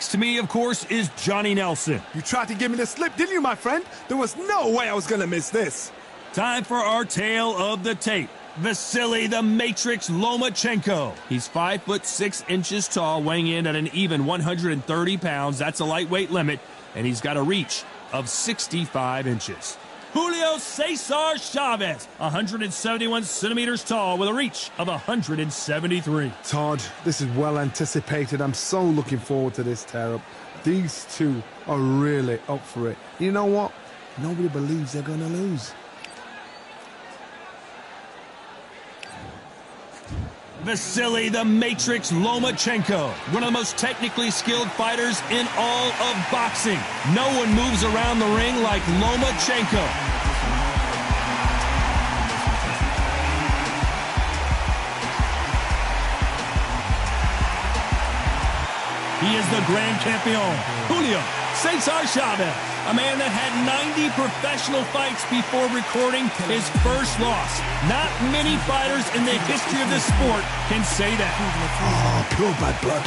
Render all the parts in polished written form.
Next to me, of course, is Johnny Nelson. You tried to give me the slip, didn't you, my friend? There was no way I was going to miss this. Time for our tale of the tape. Vasily the Matrix Lomachenko. He's 5 foot 6 inches tall, weighing in at an even 130 pounds. That's a lightweight limit, and he's got a reach of 65 inches. Julio Cesar Chavez, 171 centimeters tall with a reach of 173. Todd, this is well anticipated. I'm so looking forward to this tear-up. These two are really up for it. You know what? Nobody believes they're going to lose. Vasily the Matrix Lomachenko, one of the most technically skilled fighters in all of boxing. No one moves around the ring like Lomachenko. He is the Grand Campeon, Julio Cesar Chavez, a man that had 90 professional fights before recording his first loss. Not many fighters in the history of this sport can say that. Oh, pure bad blood.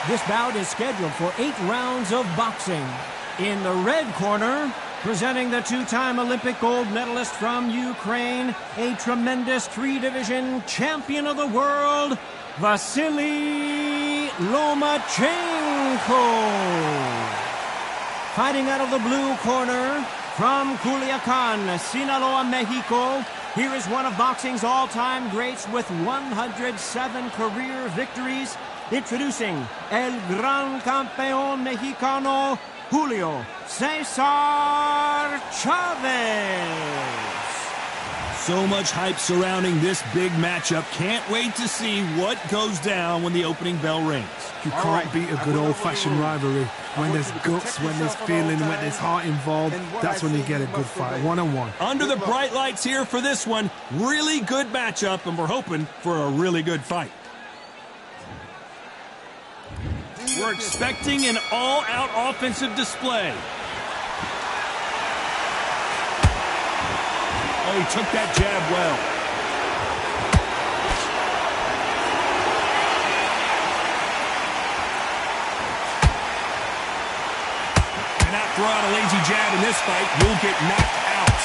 This bout is scheduled for 8 rounds of boxing. In the red corner, presenting the 2-time Olympic gold medalist from Ukraine, a tremendous 3-division champion of the world, Vasily Lomachenko. Fighting out of the blue corner, from Culiacan, Sinaloa, Mexico, here is one of boxing's all-time greats with 107 career victories. Introducing El Gran Campeón Mexicano, Julio Cesar Chavez. So much hype surrounding this big matchup. Can't wait to see what goes down when the opening bell rings. You can't beat a good old-fashioned rivalry. When there's guts, when there's feeling, when there's heart involved, that's when you get a good fight, one-on-one. Under the bright lights here for this one, really good matchup, and we're hoping for a really good fight. We're expecting an all-out offensive display. Oh, he took that jab well. Cannot throw out a lazy jab in this fight. You'll get knocked out.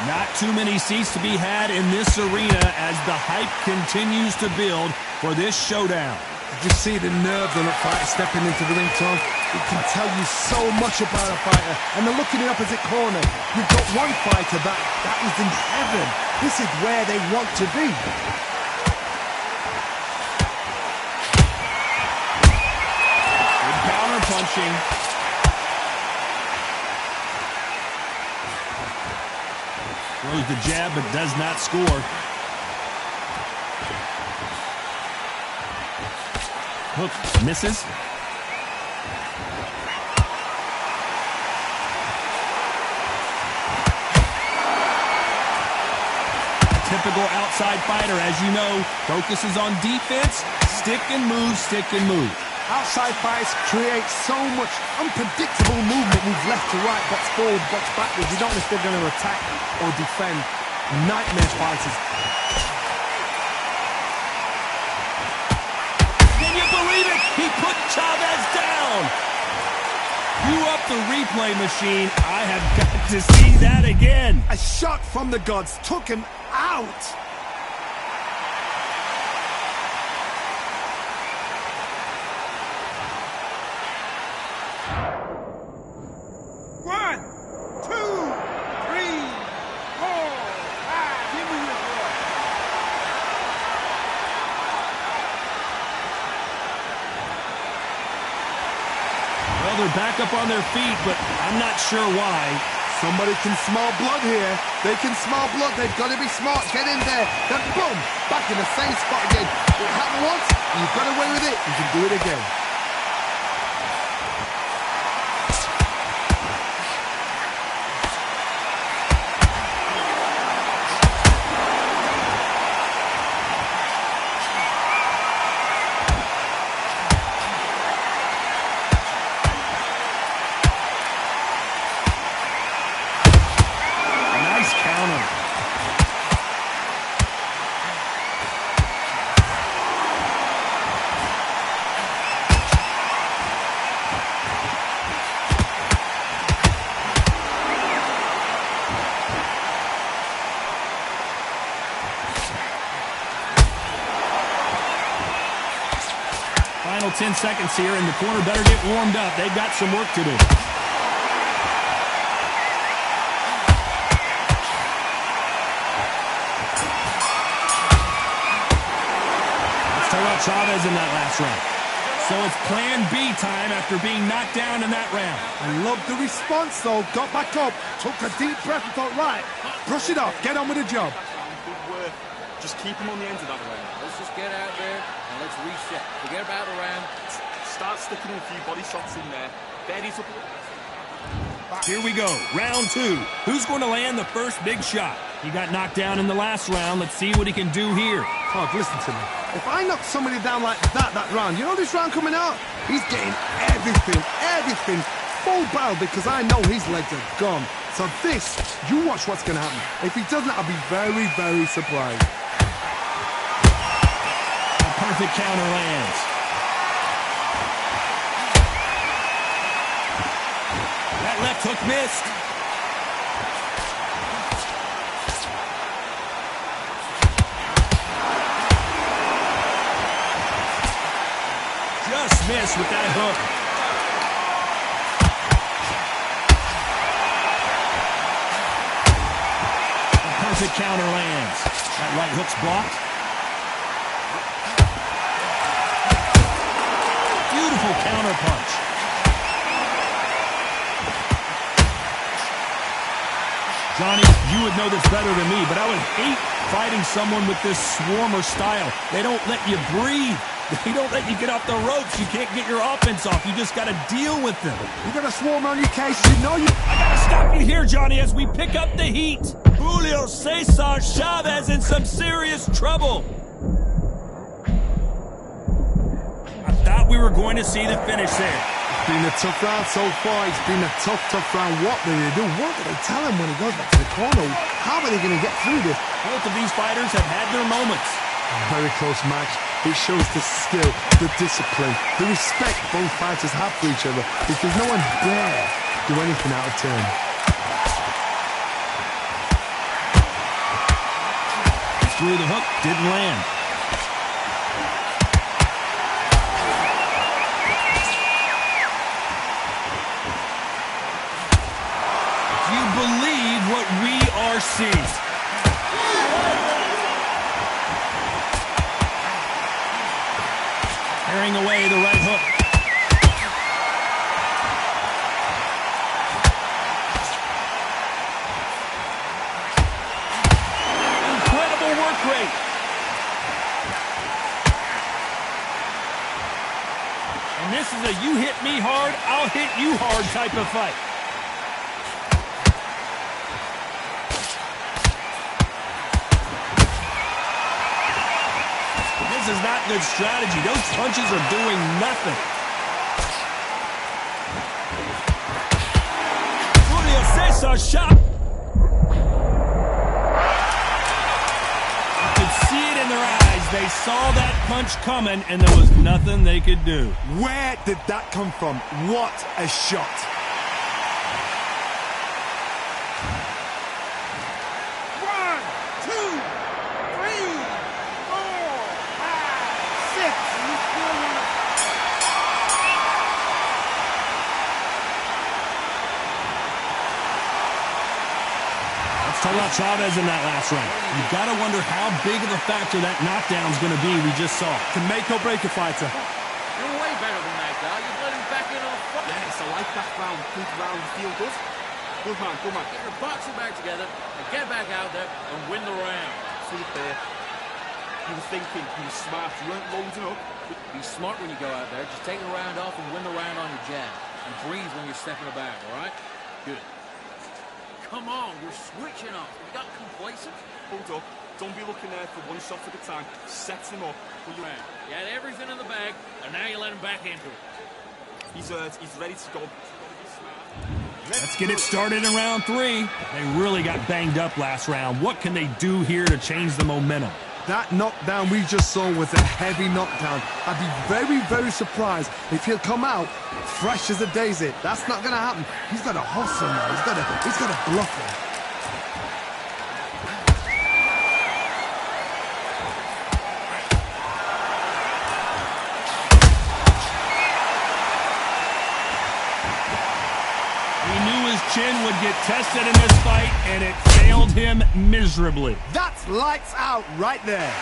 Not too many seats to be had in this arena as the hype continues to build for this showdown. Did you see the nerves on a fighter stepping into the ring, Tom? It can tell you so much about a fighter. And then look in the opposite corner. You've got one fighter that is in heaven. This is where they want to be. Good counter punching. Throws the jab but does not score. Hook misses. Typical outside fighter, as you know, focuses on defense, stick and move, stick and move. Outside fighters create so much unpredictable movement, move left to right, box forward, box backwards. You don't know if they're going to attack or defend. Nightmare fighters. Can you believe it? He put Chavez down. You up the replay machine. I have got to see that again. A shot from the gods took him out. They're back up on their feet, but I'm not sure why. Somebody can smell blood here. They can smell blood. They've got to be smart. Get in there. Then boom, back in the same spot again. It happened once, and you've got away with it. You can do it again. 10 seconds here, and the corner better get warmed up. They've got some work to do. Let's talk about Chavez in that last round. So it's plan B time after being knocked down in that round. I love the response, though. Got back up, took a deep breath and thought, right, brush it off, get on with the job. Good work. Just keep him on the end of that round. Let's just get out there and let's reset. Forget about the round. Start sticking a few body shots in there. Betty's up. Here we go, round 2. Who's going to land the first big shot? He got knocked down in the last round. Let's see what he can do here. Todd, listen to me. If I knock somebody down like that round, you know this round coming out? He's getting everything full barrel because I know his legs are gone. So this, you watch what's going to happen. If he doesn't, I'll be very, very surprised. A perfect counter lands. That left hook missed. Just missed with that hook. A perfect counter lands. That right hook's blocked. Beautiful counter punch. Johnny, you would know this better than me, but I would hate fighting someone with this swarmer style. They don't let you breathe. They don't let you get off the ropes. You can't get your offense off. You just got to deal with them. You got a swarm on your case. You know you... I got to stop you here, Johnny, as we pick up the heat. Julio Cesar Chavez in some serious trouble. I thought we were going to see the finish there. It's been a tough round so far. It's been a tough round. What do they do? What do they tell him when he goes back to the corner? How are they going to get through this? Both of these fighters have had their moments. A very close match. It shows the skill, the discipline, the respect both fighters have for each other because no one dare do anything out of turn. Threw the hook, didn't land. Do you believe what we are seeing? Carrying away the right hook. Incredible work rate. And this is a you hit me hard, I'll hit you hard type of fight. This is not good strategy. Those punches are doing nothing. Julio Cesar shot. You could see it in their eyes. They saw that punch coming, and there was nothing they could do. Where did that come from? What a shot. Talk about Chavez in that last round. You've got to wonder how big of a factor that knockdown is going to be we just saw. To make or break a fighter. You're way better than that, guy. You've let him back in on the front. Yes, I like that round. Think round feel good. Good man, good man. Get your boxing back together and get back out there and win the round. See it there. You were thinking, you were smart. You weren't loading up. Be smart when you go out there. Just take the round off and win the round on your jab. And breathe when you're stepping about, all right? Good. Come on, you're switching off. You got complacent. Hold up. Don't be looking there for one shot at a time. Set him up. You had everything in the bag, and now you let him back into it. He's ready to go. Let's get it started in round 3. They really got banged up last round. What can they do here to change the momentum? That knockdown we just saw was a heavy knockdown. I'd be very, very surprised if he'll come out fresh as a daisy. That's not going to happen. He's got to hustle now. He's got to bluff him. chin would get tested in this fight, and it failed him miserably. That's lights out right there.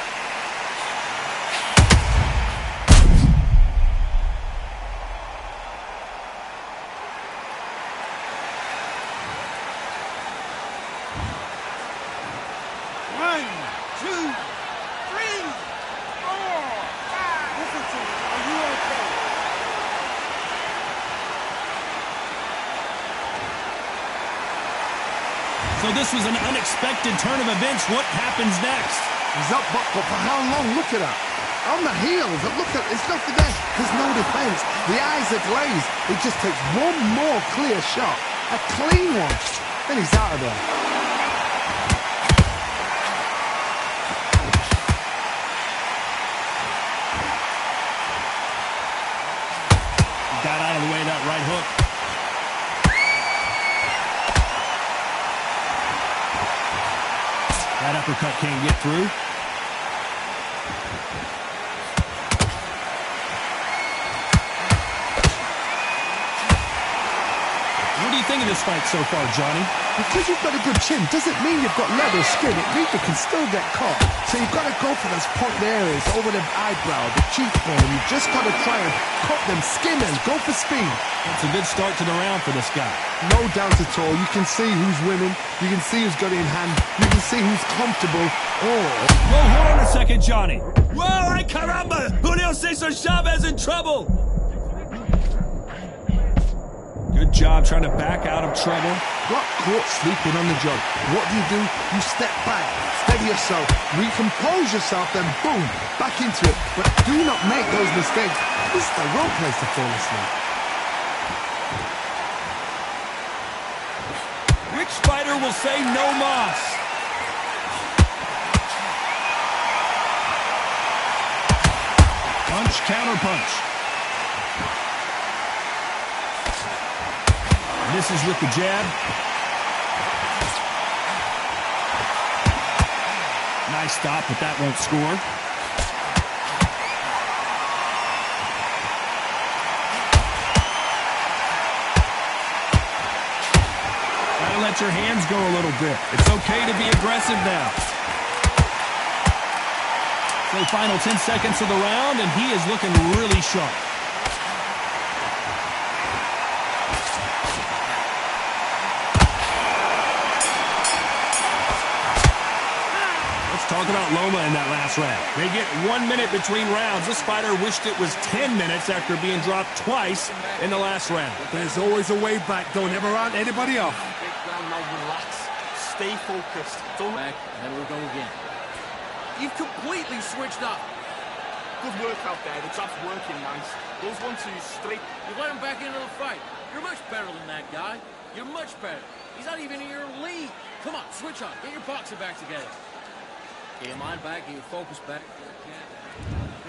One, two, three, four, five. Listen to me. Are you okay? So this was an unexpected turn of events. What happens next? He's up, but for how long? Look at that. On the heels, look at, it's nothing there. There's no defense. The eyes are glazed. He just takes one more clear shot. A clean one. Then he's out of there. Got out of the way of that right hook. That uppercut can't get through. What do you think of this fight so far, Johnny? Because you've got a good chin doesn't mean you've got leather skin. It means you can still get caught. So you've got to go for those point areas over the eyebrow, the cheekbone. You've just got to try and cut them, skin them, go for speed. It's a good start to the round for this guy. No doubt at all. You can see who's winning. You can see who's got it in hand. You can see who's comfortable. Oh. Whoa, hold on a second, Johnny. Whoa, ay caramba! Julio Cesar Chavez in trouble! Good job trying to back out of trouble. Got caught sleeping on the job. What do? You step back, steady yourself, recompose yourself, then boom, back into it. But do not make those mistakes. This is the wrong place to fall asleep. Which fighter will say no mas? Punch, counter punch. This is with the jab. Nice stop, but that won't score. Gotta let your hands go a little bit. It's okay to be aggressive now. So final 10 seconds of the round, and he is looking really sharp. Talk about Loma in that last round. They get 1 minute between rounds. This fighter wished it was 10 minutes after being dropped twice in the last round. There's always a way back. Don't ever round anybody off. Big round now, relax. Stay focused. Don't Back, and we'll go again. You've completely switched up. Good work out there. The jab's working nice. Those 1-2s straight. You let him back into the fight. You're much better than that guy. You're much better. He's not even in your league. Come on, switch on. Get your boxing back together. Get your mind back, get your focus back.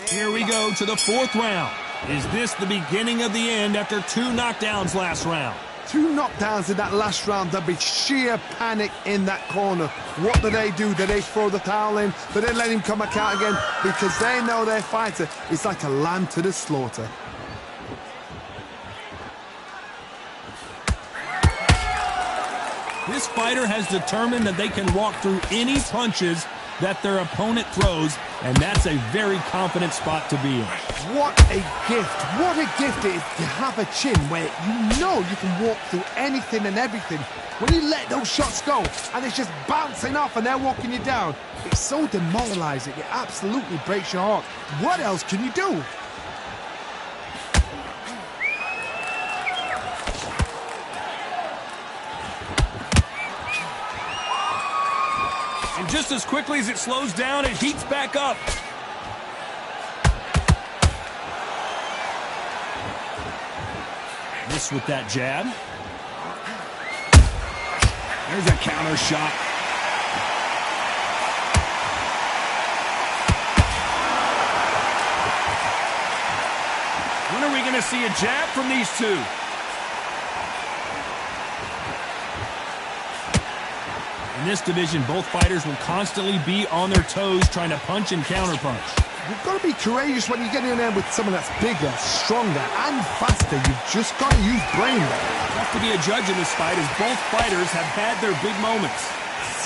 Here we go to the fourth round. Is this the beginning of the end after 2 knockdowns last round? 2 knockdowns in that last round. There'll be sheer panic in that corner. What do? Do they throw the towel in? Do they let him come back out again? Because they know their fighter is like a lamb to the slaughter. This fighter has determined that they can walk through any punches that their opponent throws, and that's a very confident spot to be in. What a gift. What a gift it is to have a chin where you know you can walk through anything and everything. When you let those shots go and it's just bouncing off and they're walking you down, it's so demoralizing. It absolutely breaks your heart. What else can you do? And just as quickly as it slows down, it heats back up. This with that jab. There's a counter shot. When are we going to see a jab from these two? In this division, both fighters will constantly be on their toes trying to punch and counterpunch. You've got to be courageous when you get in there with someone that's bigger, stronger, and faster. You've just got to use brain there. Tough to be a judge in this fight, as both fighters have had their big moments.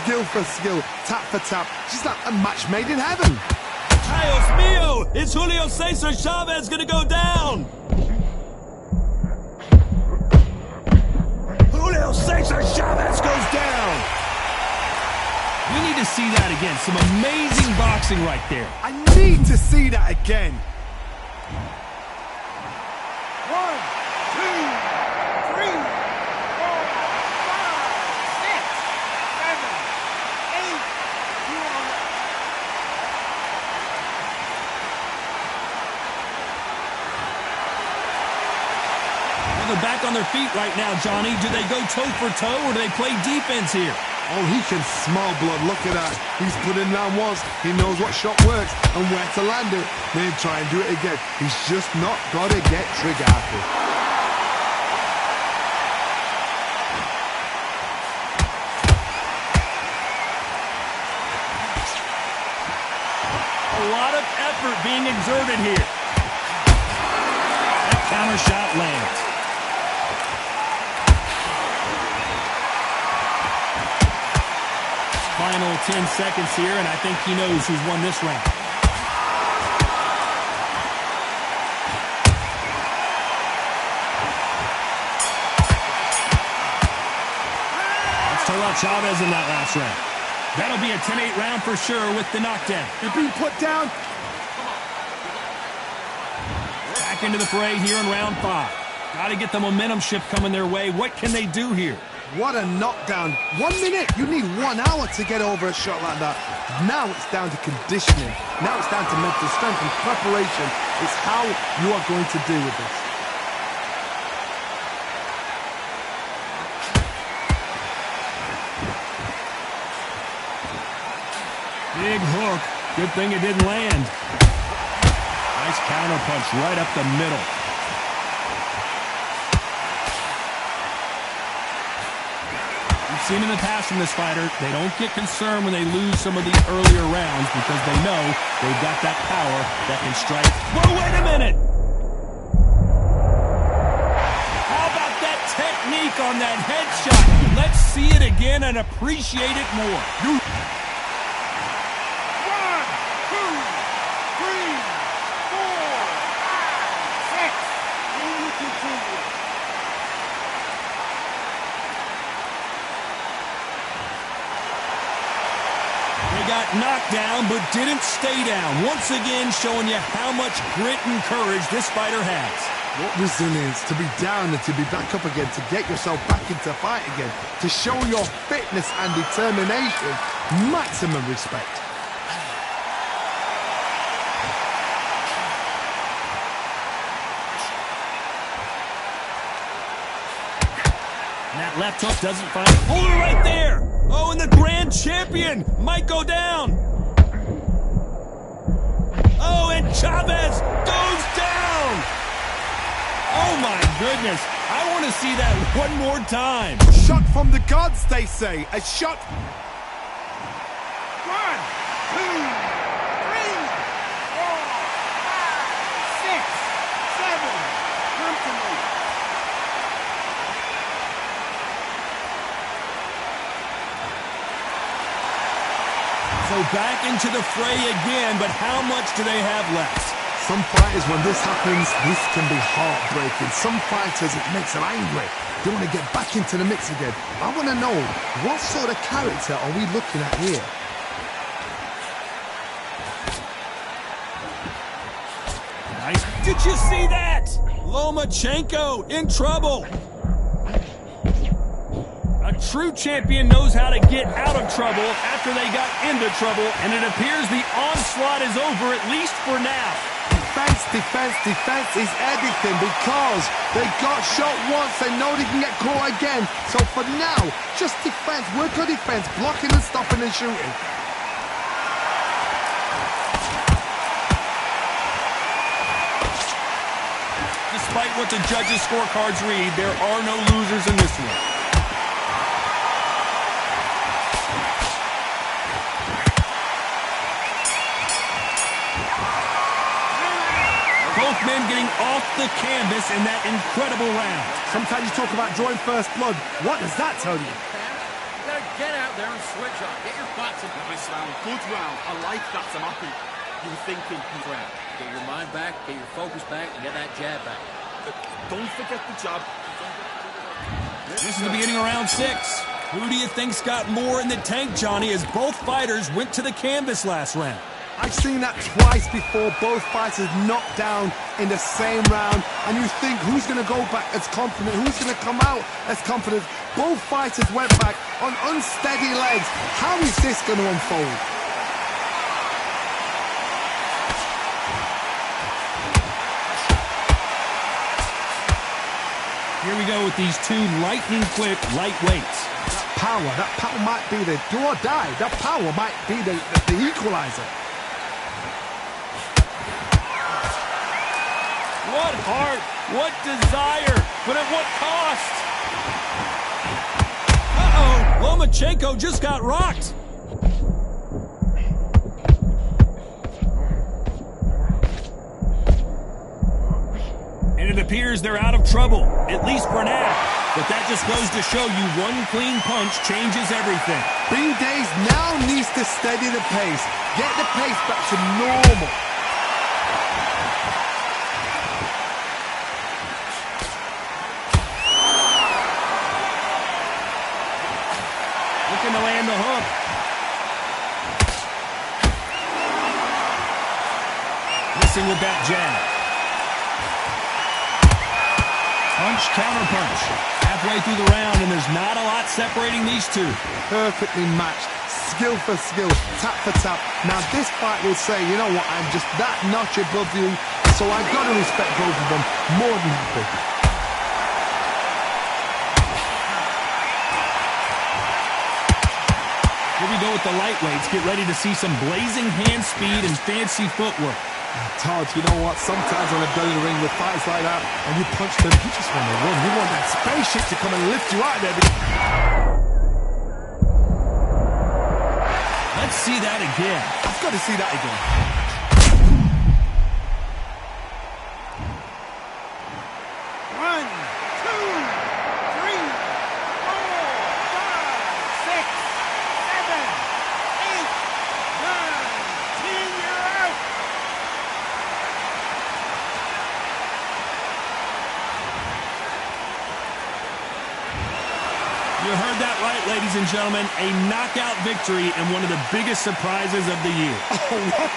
Skill for skill, tap for tap, just like a match made in heaven. Dios mío! Is Julio Cesar Chavez gonna go down? Julio Cesar Chavez goes down! We need to see that again. Some amazing boxing right there. I need to see that again. 1, 2, 3, 4, 5, 6, 7, 8. Well, they're back on their feet right now, Johnny. Do they go toe for toe or do they play defense here? Oh, he can smell blood. Look at that. He's put in down once. He knows what shot works and where to land it. Then try and do it again. He's just not got to get trigger happy. A lot of effort being exerted here. That counter shot lands. Final 10 seconds here, and I think he knows who's won this round. Let's talk about Chavez in that last round. That'll be a 10-8 round for sure with the knockdown. You're being put down. Back into the fray here in round 5. Got to get the momentum shift coming their way. What can they do here? What a knockdown. 1 minute. You need 1 hour to get over a shot like that. Now it's down to conditioning. Now it's down to mental strength and preparation. It's how you are going to deal with this. Big hook. Good thing it didn't land. Nice counter punch right up the middle. We've seen in the past from this fighter, they don't get concerned when they lose some of these earlier rounds because they know they've got that power that can strike. Whoa, wait a minute! How about that technique on that headshot? Let's see it again and appreciate it more. 1, 2, 3, 4, 5, 6. Can you continue? They got knocked down, but didn't stay down. Once again, showing you how much grit and courage this fighter has. What resilience to be down and to be back up again, to get yourself back into fight again, to show your fitness and determination. Maximum respect. And that left hook doesn't find... Hold it right there! Oh, and the grand champion might go down. Oh, and Chavez goes down! Oh, my goodness. I want to see that one more time. Shot from the gods, they say. A shot... 1, 2, 3, 4, 5, 6, 7. Come to me. So back into the fray again, but how much do they have left? Some fighters, when this happens, this can be heartbreaking. Some fighters, it makes them angry. They want to get back into the mix again. I want to know, what sort of character are we looking at here? Nice. Did you see that? Lomachenko in trouble. A true champion knows how to get out of trouble after they got into trouble, and it appears the onslaught is over, at least for now. Defense, defense, defense is everything because they got shot once. They know they can get caught again. So for now, just defense, work on defense, blocking and stopping and shooting. Despite what the judges' scorecards read, there are no losers in this one. men getting off the canvas in that incredible round. Sometimes you talk about drawing first blood. What does that tell you? You gotta get out there and switch on. Get your butts in. Nice round, good round. I like that, Tamaki. You were thinking. Round. Get your mind back, get your focus back, and get that jab back. Don't forget the jab. This is the beginning of round 6. Who do you think's got more in the tank, Johnny, as both fighters went to the canvas last round? I've seen that twice before, both fighters knocked down in the same round, and you think who's going to go back as confident, who's going to come out as confident. Both fighters went back on unsteady legs. How is this going to unfold? Here we go with these two lightning-quick lightweights. That power might be the do or die. That power might be the equalizer. What heart, what desire, but at what cost? Uh-oh, Lomachenko just got rocked. And it appears they're out of trouble, at least for now. But that just goes to show you one clean punch changes everything. Bean Days now needs to steady the pace. Get the pace back to normal. Looking to land the hook. Missing with that jab. Punch, counter punch. Halfway through the round, and there's not a lot separating these two. Perfectly matched. Skill for skill. Tap for tap. Now this fight will say, you know what, I'm just that notch above you, so I've got to respect both of them. More than happy. Here we go with the lightweights. Get ready to see some blazing hand speed and fancy footwork. Todd, you know what? Sometimes when I've done in the ring with fights like that, and you punch them, you just want to run. You want that spaceship to come and lift you out there. Let's see that again. I've got to see that again. One, two, three, four, five, six, seven, eight, nine, 10. You're out. You heard that right, ladies and gentlemen. A knockout victory and one of the biggest surprises of the year. Oh, what?